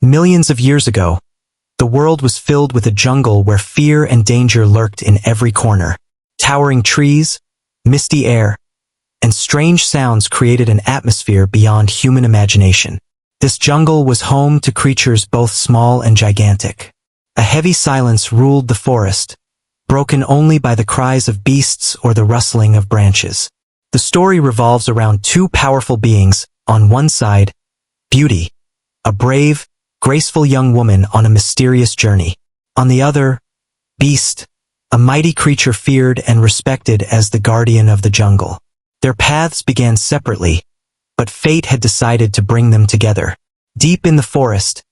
Millions of years ago, the world was filled with a jungle where fear and danger lurked in every corner. Towering trees, misty air, and strange sounds created an atmosphere beyond human imagination. This jungle was home to creatures both small and gigantic. A heavy silence ruled the forest, broken only by the cries of beasts or the rustling of branches. The story revolves around two powerful beings. On one side, Beauty, a brave, graceful young woman on a mysterious journey. On the other, Beast, a mighty creature feared and respected as the guardian of the jungle. Their paths began separately, but fate had decided to bring them together. Deep in the forest,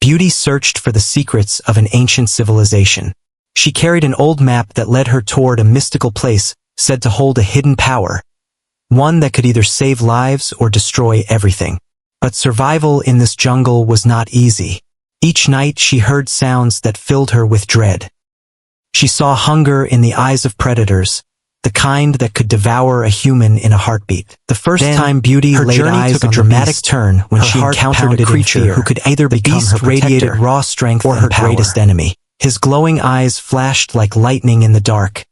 Beauty searched for the secrets of an ancient civilization. She carried an old map that led her toward a mystical place said to hold a hidden power, one that could either save lives or destroy everything. But survival in this jungle was not easy. Each night she heard sounds that filled her with dread. She saw hunger in the eyes of predators, the kind that could devour a human in a heartbeat. The first time Beauty laid eyes took a dramatic turn when she encountered a creature who could either become her protector, radiated raw strength, or her greatest enemy. His glowing eyes flashed like lightning in the dark,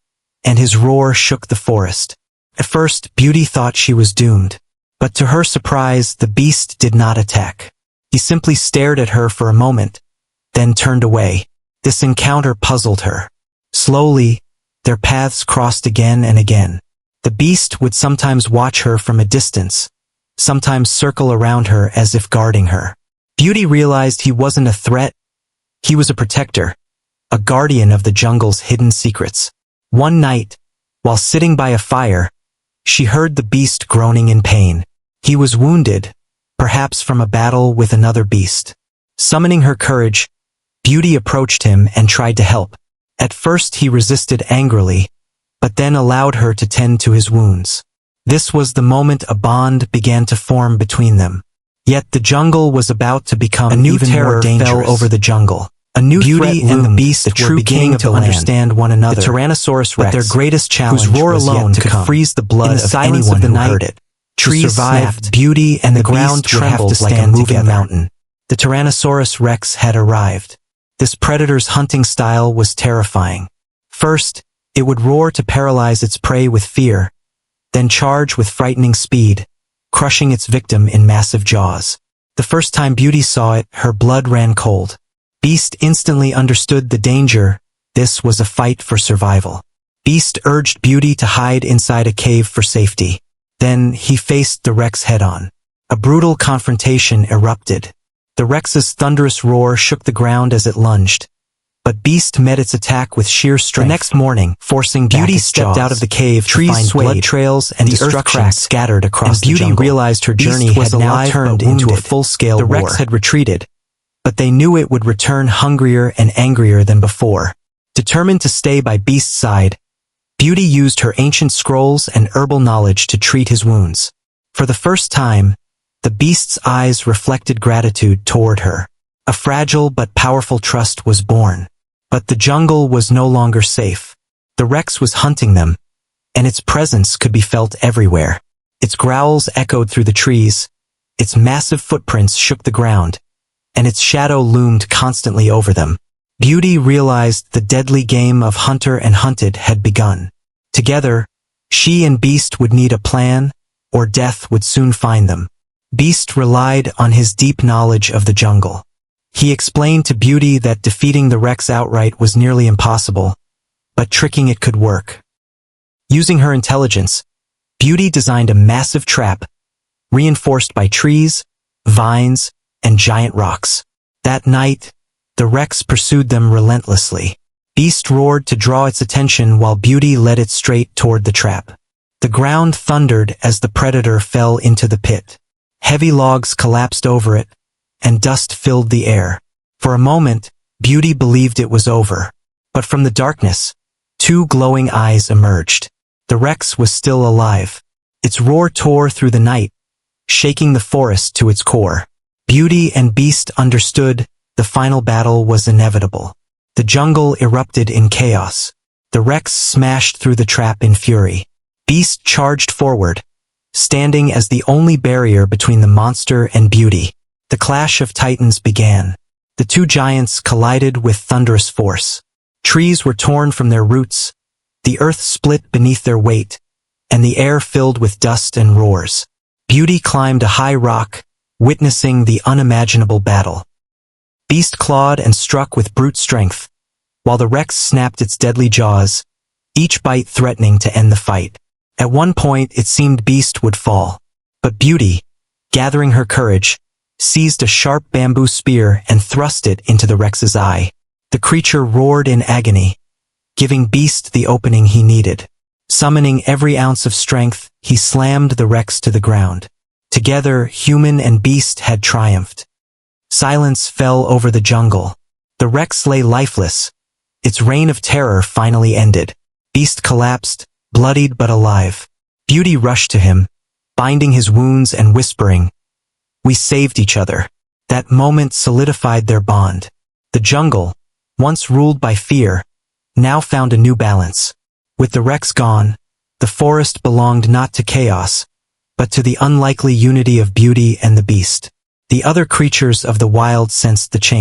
and his roar shook the forest. At first, Beauty thought she was doomed, but to her surprise, the beast did not attack. He simply stared at her for a moment, then turned away. This encounter puzzled her. Slowly, their paths crossed again and again. The beast would sometimes watch her from a distance, sometimes circle around her as if guarding her. Beauty realized he wasn't a threat, he was a protector, a guardian of the jungle's hidden secrets. One night, while sitting by a fire, she heard the beast groaning in pain. He was wounded, perhaps from a battle with another beast. Summoning her courage, Beauty approached him and tried to help. At first he resisted angrily, but then allowed her to tend to his wounds. This was the moment a bond began to form between them. Yet the jungle was about to become a new terror fell over the jungle. A new Beauty and the beast were beginning to understand one another. The Tyrannosaurus Rex, their greatest challenge, whose roar alone could freeze the blood of anyone who heard it. Trees survived, Beauty and the ground trembled like a moving mountain. The Tyrannosaurus Rex had arrived. This predator's hunting style was terrifying. First, it would roar to paralyze its prey with fear, then charge with frightening speed, crushing its victim in massive jaws. The first time Beauty saw it, her blood ran cold. Beast instantly understood the danger. This was a fight for survival. Beast urged Beauty to hide inside a cave for safety. Then he faced the Rex head-on. A brutal confrontation erupted. The Rex's thunderous roar shook the ground as it lunged, but Beast met its attack with sheer strength. The next morning, forcing Beauty stepped out of the cave to find blood trails and destruction scattered across the jungle. Beauty realized her journey had now turned into a full-scale war. The Rex had retreated, but they knew it would return hungrier and angrier than before. Determined to stay by Beast's side, Beauty used her ancient scrolls and herbal knowledge to treat his wounds. For the first time, the beast's eyes reflected gratitude toward her. A fragile but powerful trust was born. But the jungle was no longer safe. The Rex was hunting them, and its presence could be felt everywhere. Its growls echoed through the trees, its massive footprints shook the ground, and its shadow loomed constantly over them. Beauty realized the deadly game of hunter and hunted had begun. Together, she and Beast would need a plan, or death would soon find them. Beast relied on his deep knowledge of the jungle. He explained to Beauty that defeating the Rex outright was nearly impossible, but tricking it could work. Using her intelligence, Beauty designed a massive trap, reinforced by trees, vines, and giant rocks. That night, the Rex pursued them relentlessly. Beast roared to draw its attention while Beauty led it straight toward the trap. The ground thundered as the predator fell into the pit. Heavy logs collapsed over it, and dust filled the air. For a moment, Beauty believed it was over. But from the darkness, two glowing eyes emerged. The Rex was still alive. Its roar tore through the night, shaking the forest to its core. Beauty and Beast understood the final battle was inevitable. The jungle erupted in chaos. The Rex smashed through the trap in fury. Beast charged forward, standing as the only barrier between the monster and Beauty. The clash of titans began. The two giants collided with thunderous force. Trees were torn from their roots, the earth split beneath their weight, and the air filled with dust and roars. Beauty climbed a high rock, witnessing the unimaginable battle. Beast clawed and struck with brute strength, while the Rex snapped its deadly jaws, each bite threatening to end the fight. At one point, it seemed Beast would fall, but Beauty, gathering her courage, seized a sharp bamboo spear and thrust it into the Rex's eye. The creature roared in agony, giving Beast the opening he needed. Summoning every ounce of strength, he slammed the Rex to the ground. Together, human and beast had triumphed. Silence fell over the jungle. The Rex lay lifeless. Its reign of terror finally ended. Beast collapsed, bloodied but alive. Beauty rushed to him, binding his wounds and whispering, "We saved each other." That moment solidified their bond. The jungle, once ruled by fear, now found a new balance. With the Rex gone, the forest belonged not to chaos, but to the unlikely unity of Beauty and the Beast. The other creatures of the wild sensed the change.